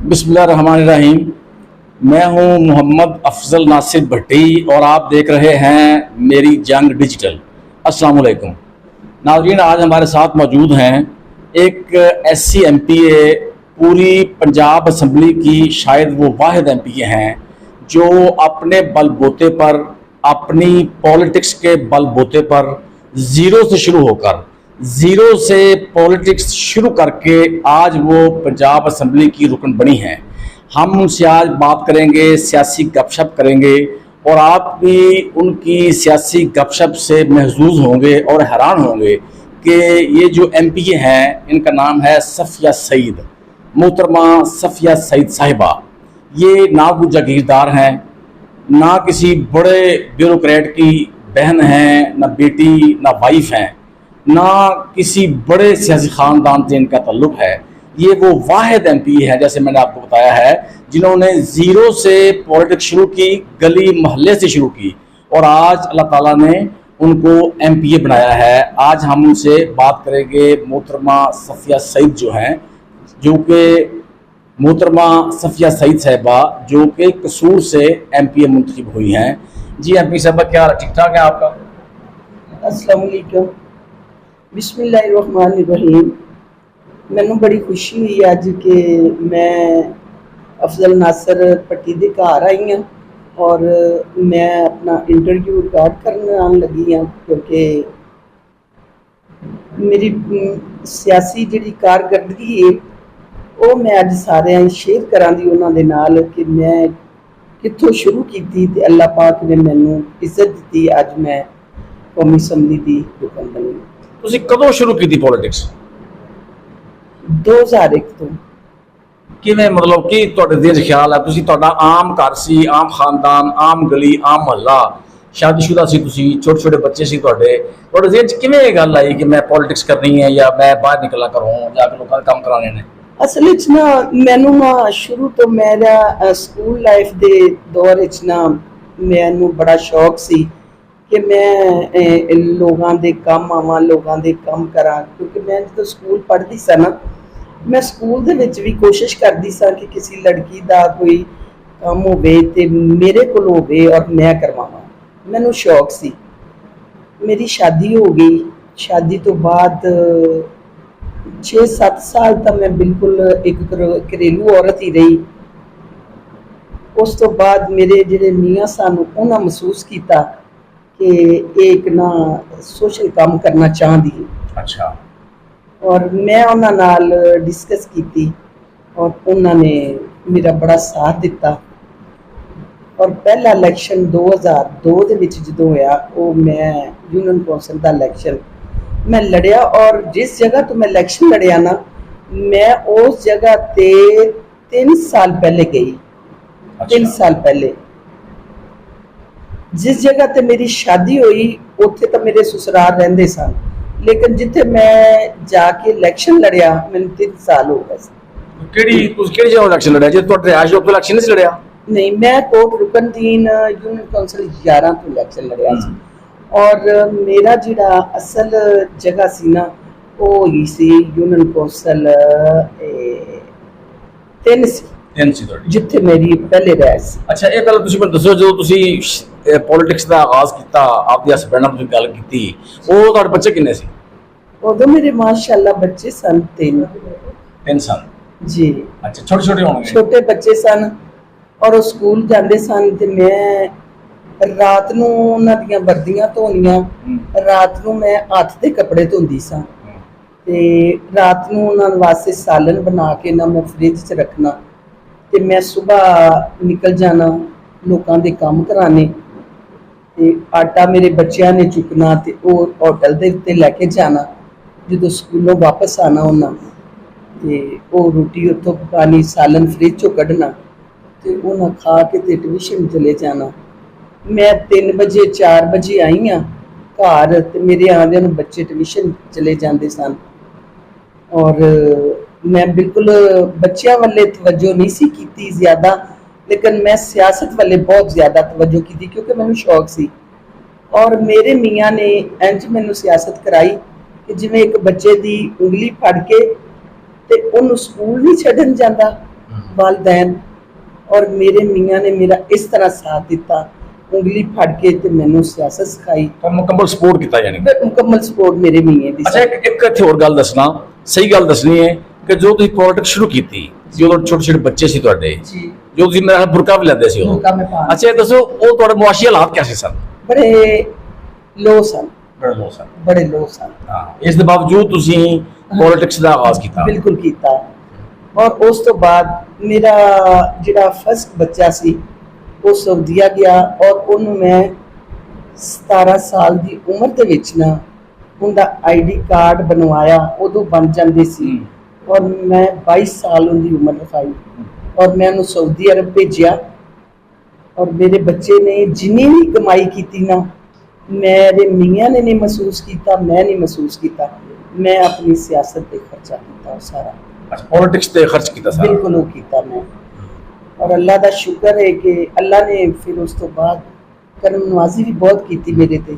बिस्मिल्लाहिर्रहमानिर्रहीम। मैं हूं मोहम्मद अफजल नासिर भट्टी और आप देख रहे हैं मेरी जंग डिजिटल। अस्सलाम वालेकुम नाज़रीन, आज हमारे साथ मौजूद हैं एक SC MPA, पूरी पंजाब असम्बली की शायद वो वाहिद MPA हैं जो अपने बलबूते पर, अपनी पॉलिटिक्स के बलबूते पर ज़ीरो से शुरू होकर, ज़ीरो से पॉलिटिक्स शुरू करके आज वो पंजाब असम्बली की रुकन बनी हैं। हम उनसे आज बात करेंगे, सियासी गपशप करेंगे और आप भी उनकी सियासी गपशप से महजूज होंगे और हैरान होंगे कि ये जो MPA हैं इनका नाम है सफ़िया सईद, मोहतरमा सफ़िया सईद साहिबा। ये ना कोई जागीरदार हैं, ना किसी बड़े ब्यूरोक्रेट की बहन हैं, ना बेटी, ना वाइफ हैं, ना किसी बड़े सियासी ख़ानदान से इनका ताल्लुक़ है। ये वो वाहिद MPA है, जैसे मैंने आपको बताया है, जिन्होंने ज़ीरो से पॉलिटिक्स शुरू की, गली महल्ले से शुरू की और आज अल्लाह ताला ने उनको MPA बनाया है। आज हम उनसे बात करेंगे मोहतरमा सफ़िया सईद जो हैं, जो कि मोहतरमा सफ़िया सईद साहिबा जो कि कसूर से MPA मुंतखब हुई हैं। जी MP साहबा, क्या ठीक ठाक है आपका? अस्सलाम वालेकुम, बिस्मिल्लाहिर्रहमानिर्रहीम। मैनू बड़ी खुशी हुई अज कि मैं अफजल नासिर भट्टी के घर आई हाँ और मैं अपना इंटरव्यू रिकॉर्ड करने आन लगी हाँ, क्योंकि मेरी सियासी जी कारकर्दगी है वो मैं अज सारे शेयर करा दी उन्होंने नाल कि मैं कितों शुरू की थी। अल्लाह पाक ने मैनू इज्जत दी, अज मैं कौमी असम्बली की रुकन बनी। ਤੁਸੀਂ ਕਦੋਂ ਸ਼ੁਰੂ ਕੀਤੀ ਪੋਲਿਟਿਕਸ? 2001 ਤੋਂ। ਕਿਵੇਂ, ਮਤਲਬ ਕਿ ਤੁਹਾਡੇ ਦਿਲ 'ਚ ਖਿਆਲ ਹੈ, ਤੁਸੀਂ ਤੁਹਾਡਾ ਆਮ ਘਰ ਸੀ, ਆਮ ਖਾਨਦਾਨ, ਆਮ ਗਲੀ, ਆਮ ਮਹੱਲਾ, ਸ਼ਾਦੀशुदा ਸੀ, ਤੁਸੀਂ ਛੋਟੇ ਛੋਟੇ ਬੱਚੇ ਸੀ, ਤੁਹਾਡੇ ਦਿਲ 'ਚ ਕਿਵੇਂ ਇਹ ਗੱਲ ਆਈ ਕਿ ਮੈਂ ਪੋਲਿਟਿਕਸ ਕਰਨੀ ਹੈ ਜਾਂ ਮੈਂ ਬਾਹਰ ਨਿਕਲਣਾ ਕਰੂੰ ਜਾ ਕੇ ਲੋਕਾਂ ਦੇ ਕੰਮ ਕਰਾਣੇ ਨੇ? ਅਸਲ ਵਿੱਚ ਨਾ ਮੈਨੂੰ ਨਾ ਸ਼ੁਰੂ ਤੋਂ ਮੇਰਾ ਸਕੂਲ ਲਾਈਫ ਦੇ ਦੌਰ ਵਿੱਚ ਨਾ ਮੈਨੂੰ ਬੜਾ ਸ਼ੌਕ ਸੀ कि मैं लोगों के काम आवां, लोगों के काम करा, क्योंकि मैं जो स्कूल पढ़ती सा ना, मैं स्कूल दे विच भी कोशिश करती सा कि किसी लड़की का कोई काम होवे ते मेरे कोल होवे और मैं करवावां। मैनू शौक सी। मेरी शादी हो गई, शादी तो बाद 6-7 साल तक मैं बिल्कुल एक घरेलू औरत ही रही। उस तो बाद मेरे जिहड़े मियाँ सन उन्होंने महसूस किया कि एक ना सोशल काम करना चाहती है। अच्छा। और मैं उन्होंने नाल डिस्कस की और उन्होंने मेरा बड़ा साथ दिता और पहला इलैक्शन 2002 के विच जो होया वो मैं यूनियन कौंसल का इलैक्शन मैं लड़िया और जिस जगह तो मैं इलैक्शन लड़िया ना मैं उस जगह ते 3 साल पहले गई। अच्छा। 3 साल पहले जिस जगह ते मेरी शादी हुई उत्थे तो मेरे ससुराल रहंदे सन, लेकिन जिथे मैं जाके इलैक्शन लड़िया मैंने 3 साल हो गए। किहड़ी जगह इलैक्शन लड़िया? जे तुहाडे रिहायश उत्थे इलैक्शन नहीं लड़िया? नहीं, मैं कोट रुकनदीन यूनियन कौंसल 11 तो इलैक्शन लड़िया सी और मेरा जिहड़ा असल जगह सी ना वो ही सी यूनियन कौंसल 3 सी जिथे मेरी पहले रिहायश। अच्छा, ये गल तुसीं मैनूं दसो, जो तुसीं पॉलिटिक्स का आगाज किया, आपके हसबैंड नाल गल की, वो तुहाडे बच्चे किन्ने सी? उदों मेरे माशाअल्लाह बच्चे सन 3 सन जी। अच्छा, छोटे छोटे होंगे? छोटे बच्चे सन और वो स्कूल जाते सन ते मैं रात नूं उन्हां दीयां वर्दियां धोनियां, रात नूं मैं हत्थ दे कपड़े धोंदी सां ते रात नूं उन्हां वास्ते सालन बना के ना मैं फ्रिज च रखना ते मैं सुबह निकल जाना लोगों के काम कराने ते आटा मेरे बच्चों ने चुकना ते ओह होटल दे उत्ते लैके जाना। जो स्कूलों वापस आना उन्हें ते ओह रोटी उत्थों पकानी, सालन फ्रिज चों कढ़ना ते उन्हें खा के ते ट्यूशन चले जाना। मैं 3 बजे 4 बजे आई हाँ घर ते मेरे आंदे बच्चे ट्यूशन चले जाते सन और मैं बिल्कुल बच्चों वाले तवज्जो नहीं सी कीती ज़्यादा, लेकिन मैं सियासत वाले बहुत ज़्यादा तवज्जो की थी क्योंकि मैनू शौक सी। और मेरे मियाँ ने इंज मैनू सियासत कराई कि जिवें एक बच्चे की उंगली फड़ के ते उन्होंने स्कूल नहीं छड्डन जांदा ਵਾਲदैन ਔਰ ਮੇਰੇ ਮੀਆਂ ਨੇ ਮੇਰਾ ਇਸ ਤਰ੍ਹਾਂ ਸਾਥ ਦਿੱਤਾ, ਉਂਗਲੀ ਫੜ ਕੇ ਤੇ ਮੈਨੂੰ ਸਿਆਸਤ ਸਿਖਾਈ। ਤਾਂ ਮੁਕੰਮਲ ਸਪੋਰਟ ਕੀਤਾ ਯਾਨੀ ਕਿ। ਮੁਕੰਮਲ ਸਪੋਰਟ ਮੇਰੇ ਮੀਆਂ ਦੀ। ਅੱਛਾ, ਇੱਕ ਇੱਥੇ ਹੋਰ ਗੱਲ ਦੱਸਣਾ, ਸਹੀ ਗੱਲ ਦੱਸਣੀ ਹੈ ਕਿ ਜੋ ਤੁਸੀਂ ਪੋਲਿਟਿਕਸ ਸ਼ੁਰੂ ਕੀਤੀ, ਜਦੋਂ ਛੋਟੇ ਛੋਟੇ ਬੱਚੇ ਸੀ ਤੁਹਾਡੇ, ਜੀ, ਜੋ ਤੁਸੀਂ ਮੇਰਾ ਬੁਰਕਾ ਵੀ ਲੈਂਦੇ ਸੀ ਉਹ, ਬੁਰਕਾ ਮੈਂ ਪਾ, ਅੱਛਾ ਇਹ ਦੱਸੋ ਉਹ ਤੁਹਾਡੇ ਮੁਆਸ਼ੀ ਹਾਲਾਤ ਕੈਸੇ ਸਨ? ਬੜੇ ਲੋ ਸਨ, ਬੜੇ ਲੋ ਸਨ। ਬੜੇ ਲੋ ਸਨ। ਹਾਂ, ਇਸ ਦੇ ਬਾਵਜੂਦ ਤੁਸੀਂ ਪੋਲਿਟਿਕਸ ਦਾ ਆਗਾਜ਼ ਕੀਤਾ। ਬਿਲਕੁਲ ਕੀਤਾ। ਔਰ ਉਸ ਤੋਂ ਬਾਅਦ ਮੇਰਾ ਜਿਹੜਾ ਫਸਟ ਬੱਚਾ ਸੀ ਉਹ ਸਾਊਦੀਆ ਗਿਆ, ਔਰ ਉਹਨੂੰ ਮੈਂ 17 ਸਾਲ ਦੀ ਉਮਰ ਦੇ ਵਿੱਚ ਨਾ ਉਹਦਾ ਆਈਡੀ ਕਾਰਡ ਬਣਵਾਇਆ, ਉਦੋਂ ਬਣ ਜਾਂਦੇ ਸੀ, ਔਰ ਮੈਂ 22 ਸਾਲ ਉਹਦੀ ਉਮਰ ਰਖਾਈ ਔਰ ਮੈਂ ਉਹਨੂੰ ਸਾਊਦੀ ਅਰਬ ਭੇਜਿਆ। ਔਰ ਮੇਰੇ ਬੱਚੇ ਨੇ ਜਿੰਨੀ ਵੀ ਕਮਾਈ ਕੀਤੀ ਨਾ, ਮੇਰੇ ਮੀਆਂ ਨੇ ਨਹੀਂ ਮਹਿਸੂਸ ਕੀਤਾ, ਮੈਂ ਨਹੀਂ ਮਹਿਸੂਸ ਕੀਤਾ, ਮੈਂ ਆਪਣੀ ਸਿਆਸਤ ਤੇ ਖਰਚਾ ਕੀਤਾ ਉਹ ਸਾਰਾ। ਅੱਛਾ, ਪੋਲਿਟਿਕਸ ਤੇ ਖਰਚ ਕੀਤਾ ਸਾਰਾ? ਬਿਲਕੁਲ ਉਹ ਕੀਤਾ ਮੈਂ। ਔਰ ਅੱਲਾ ਦਾ ਸ਼ੁਕਰ ਹੈ ਕਿ ਅੱਲਾ ਨੇ ਫਿਰ ਉਸ ਤੋਂ ਬਾਅਦ ਕਰਮ ਨਵਾਜ਼ੀ ਵੀ ਬਹੁਤ ਕੀਤੀ ਮੇਰੇ ਤੇ।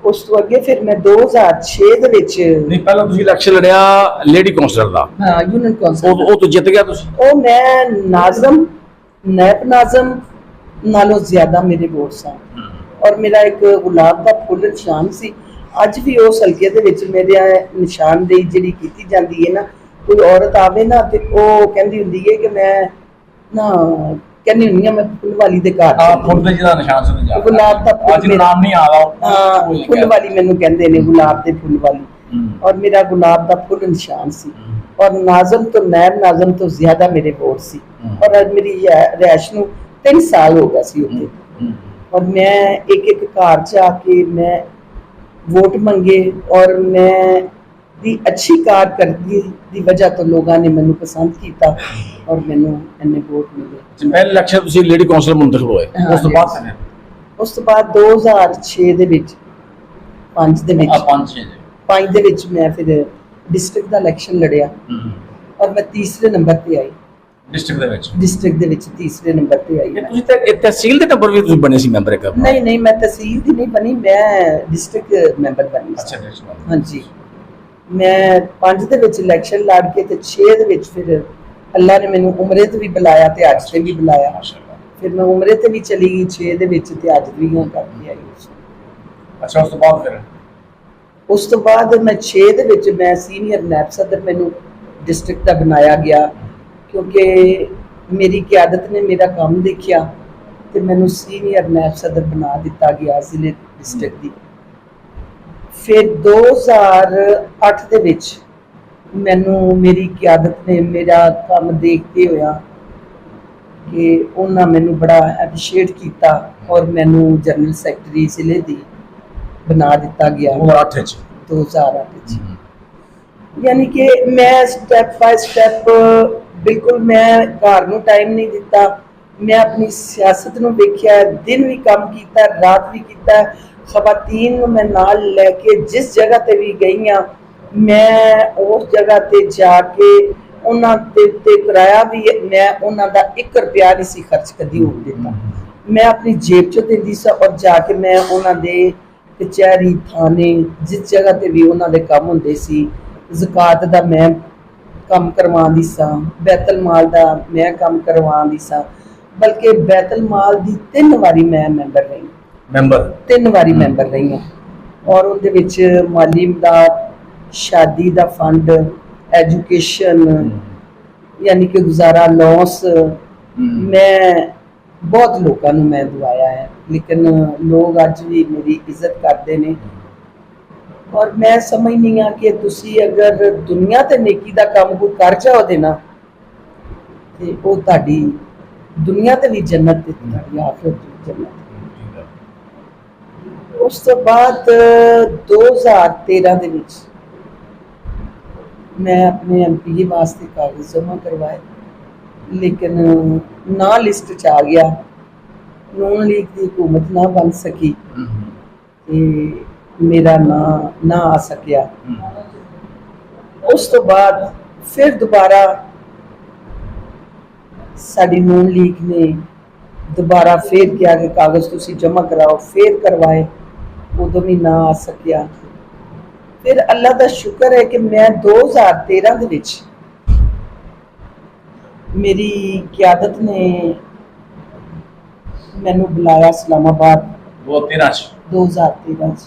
ਉਸ ਤੋਂ ਅੱਗੇ ਫਿਰ ਮੈਂ 2006 ਦੇ ਵਿੱਚ, ਨਹੀਂ ਪਹਿਲਾਂ ਤੁਸੀਂ ਇਲੈਕਸ਼ਨ ਲੜਿਆ ਲੇਡੀ ਕੌਂਸਲਰ ਦਾ? ਹਾਂ, ਯੂਨੀਅਨ ਕੌਂਸਲ। ਉਹ ਤਾਂ ਜਿੱਤ ਗਿਆ ਤੁਸੀਂ? ਉਹ ਮੈਂ ਨਾਜ਼ਮ, ਨੈਬ ਨਾਜ਼ਮ ਨਾਲੋਂ ਜ਼ਿਆਦਾ ਮੇਰੇ ਵੋਟ ਸਨ, ਔਰ ਮੇਰਾ ਇੱਕ ਗੁਲਾਬ ਦਾ ਫੁੱਲ ਨਿਸ਼ਾਨ ਸੀ। ਅੱਜ ਵੀ ਉਸ ਹਲਕੇ ਦੇ ਵਿੱਚ ਮੇਰੇ ਨਿਸ਼ਾਨਦੇਹੀ ਜਿਹੜੀ ਕੀਤੀ ਜਾਂਦੀ ਹੈ ਨਾ, ਕੋਈ ਔਰਤ ਆਵੇ ਨਾ ਤੇ ਉਹ ਕਹਿੰਦੀ ਹੁੰਦੀ ਹੈ ਕਿ ਮੈਂ ਨਾ ਕਹਿੰਦੀ ਹੁੰਦੀ ਹਾਂ ਮੈਂ ਫੁੱਲ ਵਾਲੀ ਦੇ ਘਰ ਫੁੱਲ ਦੇ ਜਿਹਦਾ ਨਿਸ਼ਾਨ ਸੀ ਜਾ ਗੁਲਾਬ ਦਾ ਫੁੱਲ, ਅੱਜ ਨਾਮ ਨਹੀਂ ਆਦਾ, ਫੁੱਲ ਵਾਲੀ ਮੈਨੂੰ ਕਹਿੰਦੇ ਨੇ, ਗੁਲਾਬ ਦੇ ਫੁੱਲ ਵਾਲੀ। ਔਰ ਮੇਰਾ ਗੁਲਾਬ ਦਾ ਫੁੱਲ ਨਿਸ਼ਾਨ ਸੀ, ਔਰ ਨਾਜ਼ਮ ਤੋਂ ਨੈਬ ਨਾਜ਼ਮ ਤੋਂ ਜ਼ਿਆਦਾ ਮੇਰੇ ਵੋਟ ਸੀ। ਔਰ ਅੱਜ ਮੇਰੀ ਰਿਹਾਇਸ਼ ਨੂੰ 3 ਸਾਲ ਹੋ ਗਿਆ ਸੀ ਉੱਥੇ, ਔਰ ਮੈਂ ਇੱਕ ਇੱਕ ਘਰ ਜਾ ਕੇ ਮੈਂ ਵੋਟ ਮੰਗੇ, ਔਰ ਮੈਂ ਦੀ ਅੱਛੀ ਕਾਰਕਰਦਗੀ ਦੀ ਵਜ੍ਹਾ ਤੋਂ ਲੋਕਾਂ ਨੇ ਮੈਨੂੰ ਪਸੰਦ ਕੀਤਾ ਔਰ ਮੈਨੂੰ ਇੰਨੇ ਵੋਟ ਮਿਲੇ। ਪਹਿਲੇ ਇਲੈਕਸ਼ਨ ਤੁਸੀਂ ਲੇਡੀ ਕੌਂਸਲਰ ਮੁੰਤਖਬ ਹੋਏ, ਉਸ ਤੋਂ ਬਾਅਦ? ਉਸ ਤੋਂ ਬਾਅਦ 2006 ਦੇ ਵਿੱਚ, 5 ਦੇ ਵਿੱਚ, 5 ਦੇ ਵਿੱਚ ਮੈਂ ਫਿਰ ਡਿਸਟ੍ਰਿਕਟ ਦਾ ਇਲੈਕਸ਼ਨ ਲੜਿਆ ਔਰ ਮੈਂ ਤੀਸਰੇ ਨੰਬਰ ਤੇ ਆਈ। ਡਿਸਟ੍ਰਿਕਟ ਦੇ ਵਿੱਚ ਤੀਸਰੇ ਨੰਬਰ ਤੇ ਆਈ। ਤੁਸੀਂ ਤਾਂ ਤਹਿਸੀਲ ਦੇ ਨੰਬਰ ਵੀ ਤੁਸੀਂ ਬਣੇ ਸੀ ਮੈਂਬਰ? ਇੱਕ ਨਹੀਂ, ਮੈਂ ਤਹਿਸੀਲ ਦੀ ਨਹੀਂ ਬਣੀ, ਮੈਂ ਡਿਸਟ੍ਰਿਕਟ ਮੈਂਬਰ ਬਣੀ। ਅੱਛਾ, ਹਾਂਜੀ। ਮੈਂ 5 ਦੇ ਵਿੱਚ ਇਲੈਕਸ਼ਨ ਲੜ ਕੇ ਤੇ 6 ਦੇ ਵਿੱਚ ਫਿਰ ਅੱਲਾ ਨੇ ਮੈਨੂੰ ਉਮਰੇ ਤੇ ਵੀ ਬੁਲਾਇਆ ਤੇ ਅੱਜ ਤੇ ਵੀ ਬੁਲਾਇਆ। ਫਿਰ ਮੈਂ ਉਮਰੇ ਤੇ ਵੀ ਚਲੀ ਗਈ 6 ਦੇ ਵਿੱਚ ਤੇ ਅੱਜ ਵੀ ਉਹ ਕਰਕੇ ਆਈ। ਅੱਛਾ, ਉਸ ਤੋਂ ਬਾਅਦ ਫਿਰ? ਉਸ ਤੋਂ ਬਾਅਦ ਮੈਂ 6 ਦੇ ਵਿੱਚ ਮੈਂ ਸੀਨੀਅਰ ਨੈਬ ਸਦਰ ਮੈਨੂੰ ਡਿਸਟ੍ਰਿਕਟ ਦਾ ਬਣਾਇਆ ਗਿਆ, ਕਿਉਂਕਿ ਮੇਰੀ ਕਿਆਦਤ ਨੇ ਮੇਰਾ ਕੰਮ ਦੇਖਿਆ ਤੇ ਮੈਨੂੰ ਸੀਨੀਅਰ ਨੈਬ ਸਦਰ ਬਣਾ ਦਿੱਤਾ ਗਿਆ ਜ਼ਿਲ੍ਹੇ ਡਿਸਟ੍ਰਿਕਟ ਦੀ। ਫਿਰ 2008 ਦੇ ਵਿੱਚ ਮੈਨੂੰ ਮੇਰੀ ਕਿਆਦਤ ਨੇ ਮੇਰਾ ਕੰਮ ਦੇਖਦੇ ਹੋਇਆ ਕਿ ਉਹਨਾਂ ਮੈਨੂੰ ਬੜਾ ਐਪਰੀਸ਼ੀਏਟ ਕੀਤਾ ਔਰ ਮੈਨੂੰ ਜਨਰਲ ਸੈਕਟਰੀ ਜ਼ਿਲ੍ਹੇ ਦੀ ਬਣਾ ਦਿੱਤਾ ਗਿਆ 2008 ਵਿੱਚ। ਯਾਨੀ ਕਿ ਮੈਂ ਸਟੈਪ ਬਾय ਸਟੈਪ, ਬਿਲਕੁਲ ਮੈਂ ਘਰ ਨੂੰ ਟਾਈਮ ਨਹੀਂ ਦਿੱਤਾ, ਮੈਂ ਆਪਣੀ ਸਿਆਸਤ ਨੂੰ ਵੇਖਿਆ, ਦਿਨ ਵੀ ਕੰਮ ਕੀਤਾ, ਰਾਤ ਵੀ ਕੀਤਾ। ਖਵਾਤੀਨ ਨੂੰ ਮੈਂ ਨਾਲ ਲੈ ਕੇ ਜਿਸ ਜਗ੍ਹਾ ਤੇ ਵੀ ਗਈ ਹਾਂ, ਮੈਂ ਉਸ ਜਗ੍ਹਾ ਤੇ ਜਾ ਕੇ ਉਹਨਾਂ ਤੇ ਕਿਰਾਇਆ ਵੀ ਮੈਂ ਉਹਨਾਂ ਦਾ 1 ਰੁਪਿਆ ਨਹੀਂ ਸੀ ਖਰਚ ਕਦੀ ਹੋਣ ਦਿੱਤਾ। ਮੈਂ ਆਪਣੀ ਜੇਬ ਚੋਂ ਦਿੰਦੀ ਸਾਂ ਔਰ ਜਾ ਕੇ ਮੈਂ ਉਹਨਾਂ ਦੇ ਕਚਹਿਰੀ, ਥਾਣੇ, ਜਿਸ ਜਗ੍ਹਾ ਤੇ ਵੀ ਉਹਨਾਂ ਦੇ ਕੰਮ ਹੁੰਦੇ ਸੀ, ਜ਼ਕਾਤ ਦਾ ਮੈਂ ਕੰਮ ਕਰਵਾਉਂਦੀ ਸਾਂ, ਬੈਤਲ ਮਾਲ ਦਾ ਮੈਂ ਕੰਮ ਕਰਵਾਉਂਦੀ ਸਾਂ। ਬਲਕਿ ਬੈਤਲ ਮਾਲ ਦੀ 3 ਵਾਰੀ ਮੈਂ ਮੈਂਬਰ ਰਹੀ। 3 ਵਾਰੀ ਮੈਂਬਰ ਰਹੀ ਹਾਂ। ਔਰ ਉਹਦੇ ਵਿੱਚ ਮਾਲੀ ਇਮਦਾਦ, ਸ਼ਾਦੀ ਦਾ ਫੰਡ, ਐਜੂਕੇਸ਼ਨ, ਯਾਨੀ ਕਿ ਗੁਜ਼ਾਰਾ ਲੌਸ, ਮੈਂ ਬਹੁਤ ਲੋਕਾਂ ਨੂੰ ਮੈਂ ਦਵਾਇਆ ਹੈ। ਲੇਕਿਨ ਲੋਕ ਅੱਜ ਵੀ ਮੇਰੀ ਇੱਜ਼ਤ ਕਰਦੇ ਨੇ। ਔਰ ਮੈਂ ਸਮਝਦੀ ਹਾਂ ਕਿ ਤੁਸੀਂ ਅਗਰ ਦੁਨੀਆ ਤੇ ਨੇਕੀ ਦਾ ਕੰਮ ਕੋਈ ਕਰ ਜਾਓਗੇ ਨਾ ਤੇ ਉਹ ਤੁਹਾਡੀ ਦੁਨੀਆ ਤੇ ਵੀ ਜੰਨਤ ਤੇ ਤੁਹਾਡੀ ਆਖਿਰਤ ਵੀ ਜੰਨਤ। ਉਸ ਤੋਂ ਬਾਅਦ 2013 ਦੇ ਵਿੱਚ ਮੈਂ ਆਪਣੇ ਐਮਪੀ ਵਾਸਤੇ ਕਾਗਜ਼ ਜਮ੍ਹਾਂ ਕਰਵਾਏ, ਲੇਕਿਨ ਨਾ ਲਿਸਟ 'ਚ ਆ ਗਿਆ, ਨੂਨ ਲੀਗ ਦੀ ਹਕੂਮਤ ਨਾ ਬਣ ਸਕੀ ਤੇ ਮੇਰਾ ਨਾ ਆ ਸਕਿਆ। ਉਸ ਤੋਂ ਬਾਅਦ ਫਿਰ ਦੁਬਾਰਾ ਸਾਡੀ ਨੂਨ ਲੀਗ ਨੇ ਦੁਬਾਰਾ ਫਿਰ ਕਿਹਾ ਕਿ ਕਾਗਜ਼ ਤੁਸੀਂ ਜਮ੍ਹਾਂ ਕਰਾਓ, ਫਿਰ ਕਰਵਾਏ, ਉਦੋਂ ਵੀ ਨਾ ਆ ਸਕਿਆ। ਫਿਰ ਅੱਲਾ ਦਾ ਸ਼ੁਕਰ ਹੈ ਕਿ ਮੈਂ 2013 ਦੇ ਵਿੱਚ मेरी क्यादत ने मैनू बुलाया इस्लामाबाद वो 13 2013 ਚ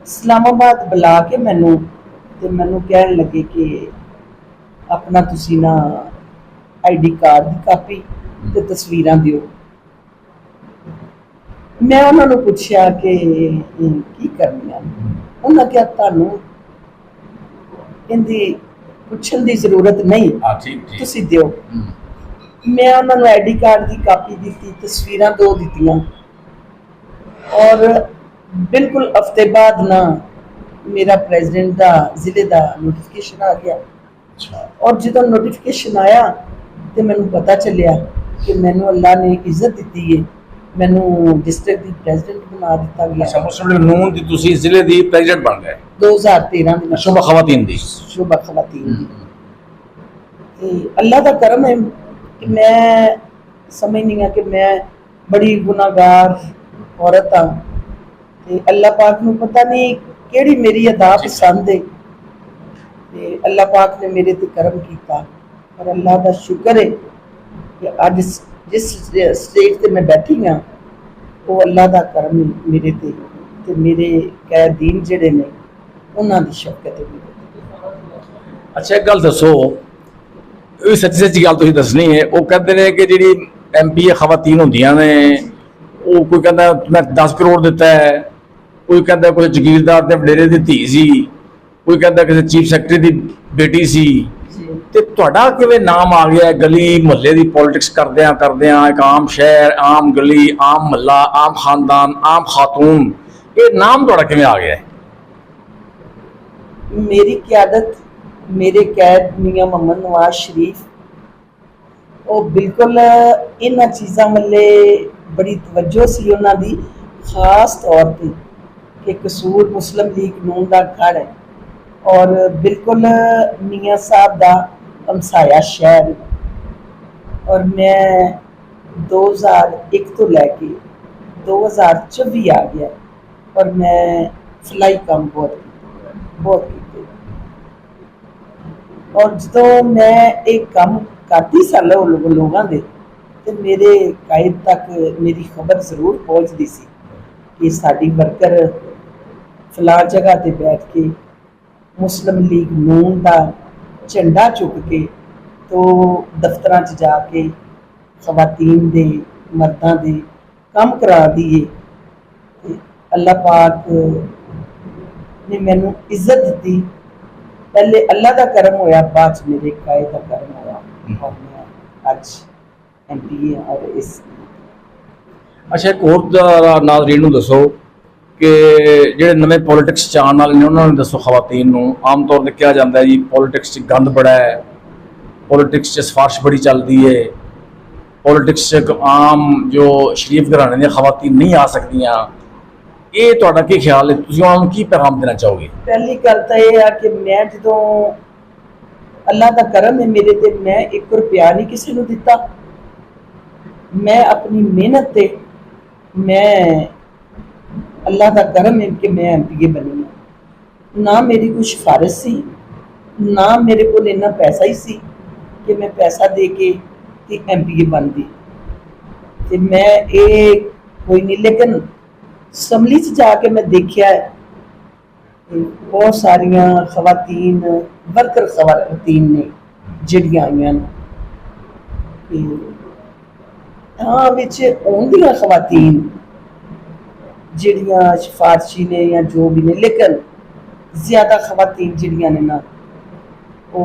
इस्लामाबाद बुला के मैनू ਤੇ ਮੈਨੂੰ ਕਹਿਣ ਲੱਗੇ ਕਿ ਆਪਣਾ ਤੁਸੀਂ ਨਾ ਆਈਡੀ ਕਾਰਡ ਦੀ ਕਾਪੀ ਤੇ ਤਸਵੀਰਾਂ ਦਿਓ। ਮੈਂ ਉਹਨਾਂ ਨੂੰ ਪੁੱਛਿਆ ਕਿ ਇਹ ਕੀ ਕਰਨੀਆਂ ਨੇ। ਉਹਨਾਂ ਕਿਹਾ ਤੁਹਾਨੂੰ ਇਹਦੀ ਪੁੱਛਣ ਦੀ ਜ਼ਰੂਰਤ ਨਹੀਂ, हाँ ठीक ਤੁਸੀਂ ਦਿਓ। ਮੈਂ ਉਹਨਾਂ ਨੂੰ ਆਈਡੀ ਕਾਰਡ ਦੀ ਕਾਪੀ ਦਿੱਤੀ, ਤਸਵੀਰਾਂ ਦੋ ਦਿੱਤੀਆਂ ਔਰ ਬਿਲਕੁਲ ਹਫਤੇ ਬਾਅਦ ਨਾ मेरा प्रेसिडेंट का जिले का नोटिफिकेशन आ गया। अच्छा और जो नोटिफिकेशन आया तो मैनू पता चलिया कि मैनू अल्लाह ने इज्जत दी है, मैनू डिस्ट्रिक्ट की प्रेसिडेंट बना दिता गया। अच्छा मुस्लिम लीग नून दी तुसी जिले दी प्रेसिडेंट बन गए 2013 में शोभा खवातीन दी। शोभा खवातीन दी। ते अल्लाह का करम है कि मैं समझनी हाँ कि मैं बड़ी गुनाहगार औरत हाँ ते अल्लाह पाक नू पता नहीं ਕਿਹੜੀ ਮੇਰੀ ਅਦਾ ਪਸੰਦ ਹੈ ਤੇ ਅੱਲਾਹ ਪਾਕ ਨੇ ਮੇਰੇ ਤੇ ਕਰਮ ਕੀਤਾ। ਪਰ ਅੱਲਾਹ ਦਾ ਸ਼ੁਕਰ ਹੈ ਕਿ ਅੱਜ ਜਿਸ ਸਟੇਜ ਤੇ ਮੈਂ ਬੈਠੀ ਹਾਂ ਉਹ ਅੱਲਾਹ ਦਾ ਕਰਮ ਹੈ ਮੇਰੇ ਤੇ ਮੇਰੇ ਕੈਦੀਨ ਜਿਹੜੇ ਨੇ ਉਹਨਾਂ ਦੀ ਸ਼ਫਕਤ ਹੈ। ਅੱਛਾ ਇੱਕ ਗੱਲ ਦੱਸੋ, ਇਹ ਸੱਚੀ ਗੱਲ ਤੁਸੀਂ ਦੱਸਣੀ ਹੈ। ਉਹ ਕਹਿੰਦੇ ਨੇ ਕਿ ਜਿਹੜੀ ਐਮਪੀ ਖਵਾਤੀਨ ਹੁੰਦੀਆਂ ਨੇ ਉਹ ਕੋਈ ਕਹਿੰਦਾ ਮੈਂ 10 ਕਰੋੜ ਦਿੱਤਾ ਹੈ, ਕੋਈ ਕਹਿੰਦਾ ਕੋਈ ਜ਼ਗੀਰਦਾਰ ਦੇ ਵਡੇਰੇ ਦੀ ਧੀ ਸੀ, ਕੋਈ ਕਹਿੰਦਾ ਕਿਸੇ ਚੀਫ ਸੈਕਟਰੀ ਦੀ ਬੇਟੀ ਸੀ। ਤੇ ਤੁਹਾਡਾ ਕਿਵੇਂ ਨਾਮ ਆ ਗਿਆ ਗਲੀ ਮੁਹੱਲੇ ਦੀ ਪੋਲਿਟਿਕਸ ਕਰਦਿਆਂ ਇੱਕ ਆਮ ਸ਼ਹਿਰ, ਆਮ ਗਲੀ, ਆਮ ਮਹੱਲਾ, ਆਮ ਖਾਨਦਾਨ, ਆਮ ਖਾਤੂਨ, ਇਹ ਨਾਮ ਤੁਹਾਡਾ ਕਿਵੇਂ ਆ ਗਿਆ? ਮੇਰੀ ਕਿਆਦਤ ਮੇਰੇ ਕੈਦ ਮੀਆਂ ਮੁਹੰਮਦ ਨਵਾਜ਼ ਸ਼ਰੀਫ ਉਹ ਬਿਲਕੁਲ ਇਹਨਾਂ ਚੀਜ਼ਾਂ ਵੱਲੇ ਬੜੀ ਤਵੱਜੋ ਸੀ ਉਹਨਾਂ ਦੀ, ਖਾਸ ਤੌਰ ਤੇ कि कसूर मुस्लिम लीग नून का गढ़ है और बिल्कुल मियाँ साहब का हमसाया शहर। और मैं 2001 तो लैके 2024 आ गया और मैं फलाई काम बहुत किए। और जो मैं एक काम करती सा लोगों के तो मेरे कायद तक मेरी खबर जरूर पहुँचती सी कि साड़ी वर्कर फला जगह ते बैठ के मुस्लिम लीग नून का झंडा चुक के तो दफ्तर च जाके खवातीन दे मर्दां दे काम करा दिए। अल्लाह पाक ने मैनू इज्जत दी। पहले अल्लाह का करम होया, बाद मेरे कायद का करम होया और मैं अज MP और इस। अच्छा एक होर नाज़रीन नूं दसो कि ਜਿਹੜੇ ਨਵੇਂ ਪੋਲਿਟਿਕਸ 'ਚ ਆਉਣ ਵਾਲੇ ਨੇ ਉਹਨਾਂ ਨੂੰ ਦੱਸੋ। ਖਵਾਤੀਨ ਨੂੰ ਆਮ ਤੌਰ 'ਤੇ ਕਿਹਾ ਜਾਂਦਾ ਹੈ ਜੀ ਪੋਲਿਟਿਕਸ 'ਚ ਗੰਦ ਬੜਾ ਹੈ, ਪੋਲਿਟਿਕਸ 'ਚ ਸਿਫਾਰਿਸ਼ ਬੜੀ ਚੱਲਦੀ ਹੈ, ਪੋਲਿਟਿਕਸ 'ਚ ਆਮ ਜੋ ਸ਼ਰੀਫ ਘਰਾਣੇ ਦੀਆਂ ਖਵਾਤੀਨ ਨਹੀਂ ਆ ਸਕਦੀਆਂ। ਇਹ ਤੁਹਾਡਾ ਕੀ ਖਿਆਲ ਹੈ? ਤੁਸੀਂ ਉਹਨਾਂ ਨੂੰ ਕੀ ਪੈਗਾਮ ਦੇਣਾ ਚਾਹੋਗੇ? ਪਹਿਲੀ ਗੱਲ ਤਾਂ ਇਹ ਆ ਕਿ ਮੈਂ ਜਦੋਂ ਅੱਲਾਹ ਦਾ ਕਰਮ ਹੈ ਮੇਰੇ ਤੇ, ਮੈਂ 1 ਰੁਪਿਆ ਨਹੀਂ ਕਿਸੇ ਨੂੰ ਦਿੱਤਾ। मैं अपनी मेहनत से मैं अल्लाह का करम है कि मैं MP बनी हूँ। ना मेरी कोई सिफारिश सी, ना मेरे को इन्ना पैसा ही सी कि मैं पैसा दे के MP बन गई। तो मैं ये कोई नहीं, लेकिन असम्बली च जाके मैं देखा है बहुत सारिया खवातीन वर्कर खवातीन ने जिहड़ियां आईयां ने, हाँ विच आउंदियां खवातीन जिहड़ियां सिफारशी ने या जो भी ने, लेकिन ज्यादा खवातीन जिहड़ियां ने ना वो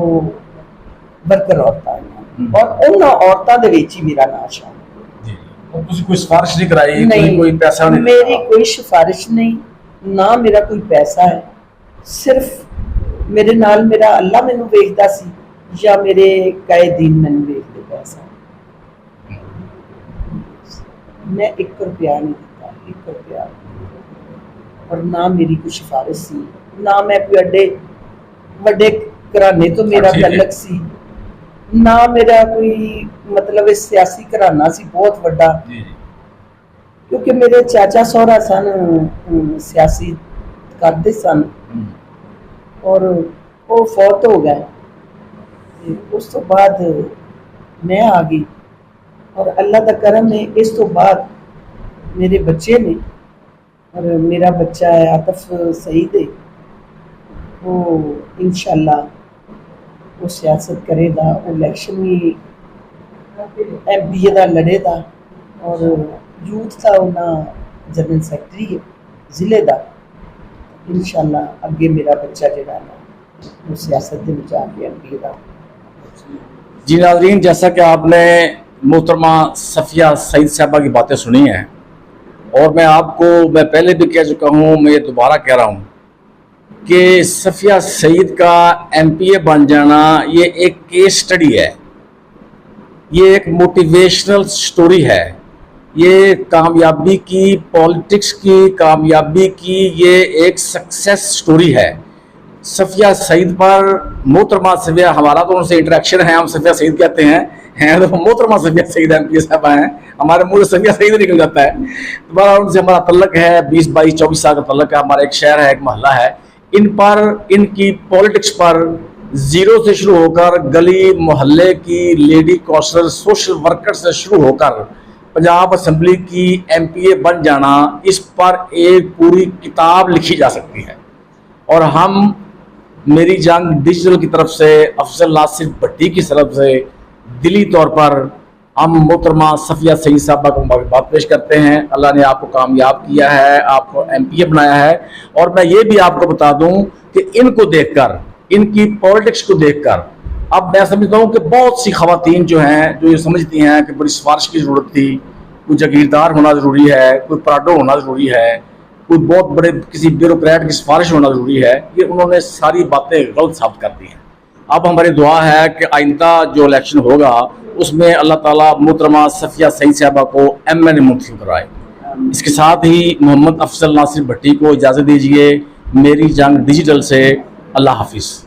वर्कर औरतां आईयां और उन्हां औरतां दे विच ही मेरा नाम शामिल। कोई सिफारिश नहीं कराई? नहीं, कोई पैसा नहीं? मेरी कोई सिफारिश नहीं, ना मेरा कोई पैसा है। सिर्फ मेरे नाल मेरा अल्लाह मैनू वेखदा सी या मेरे कायदीन मैनू वेखदे पैसा। मैं 1 रुपया नहीं दिता, 1 रुपया। और ना मेरी कोई सिफारिश सी, ना मैं कोई अड्डे वड्डे घराने तो मेरा तलक सी, ना मेरा कोई मतलब सियासी घराना सी बहुत वड्डा, क्योंकि मेरे चाचा सौहरा सन सियासी करते सन और वो फौत हो गए। उस तो बाद میں آ گئی اور اللہ کا کرم ہے اس تو بعد میرے بچے نے اور میرا بچہ ہے عاطف سعید ہے وہ انشاءاللہ وہ سیاست کرے گا وہ الیکشن بھی ایم پی اے دا لڑے گا اور یوتھ کا انہاں جنرل سیکرٹری ہے ضلع دا انشاءاللہ اگے میرا بچہ جڑا نا وہ سیاست دے وچ آ کے ایم پی اے دا. جی ناظرین، جیسا کہ آپ نے محترمہ صفیہ سعید صاحبہ کی باتیں سنی ہیں اور میں پہلے بھی کہہ چکا ہوں، میں یہ دوبارہ کہہ رہا ہوں کہ صفیہ سعید کا ایم پی اے بن جانا یہ ایک کیس سٹڈی ہے، یہ ایک موٹیویشنل سٹوری ہے، یہ کامیابی کی پالیٹکس کی کامیابی کی یہ ایک سکسیس سٹوری ہے. صفیہ سعید پر محترمہ صفیہ، ہمارا تو ان سے انٹریکشن ہے، ہم صفیہ سعید کہتے ہیں تو محترمہ صفیہ سعید ایم پی اے صاحبہ ہیں، ہمارے منہ سے صفیہ سعید نکل جاتا ہے. دوبارہ ان سے ہمارا تعلق ہے، 20 22 24 سال کا تعلق ہے، ہمارا ایک شہر ہے، ایک محلہ ہے. ان پر، ان کی پالیٹکس پر زیرو سے شروع ہو کر گلی محلے کی لیڈی کونسلر سوشل ورکر سے شروع ہو کر پنجاب اسمبلی کی ایم پی اے بن جانا، اس پر ایک پوری کتاب لکھی جا سکتی ہے. اور ہم میری جنگ ڈیجیٹل کی طرف سے، افضل ناصر بھٹی کی طرف سے دلی طور پر ہم محترمہ صفیہ سعید صاحبہ کو مبارکباد پیش کرتے ہیں. اللہ نے آپ کو کامیاب کیا ہے، آپ کو ایم پی اے بنایا ہے. اور میں یہ بھی آپ کو بتا دوں کہ ان کو دیکھ کر، ان کی پالیٹکس کو دیکھ کر اب میں سمجھتا ہوں کہ بہت سی خواتین جو ہیں جو یہ سمجھتی ہیں کہ بڑی سفارش کی ضرورت تھی، کوئی جاگیردار ہونا ضروری ہے، کوئی پراڈو ہونا ضروری ہے، کوئی بہت بڑے کسی بیوروکریٹ کی سفارش ہونا ضروری ہے، یہ انہوں نے ساری باتیں غلط ثابت کر دی ہیں. اب ہماری دعا ہے کہ آئندہ جو الیکشن ہوگا اس میں اللہ تعالیٰ محترمہ صفیہ سعید صاحبہ کو ایم این اے منتخب کرائے. اس کے ساتھ ہی محمد افضل ناصر بھٹی کو اجازت دیجیے. میری جنگ ڈیجیٹل سے اللہ حافظ.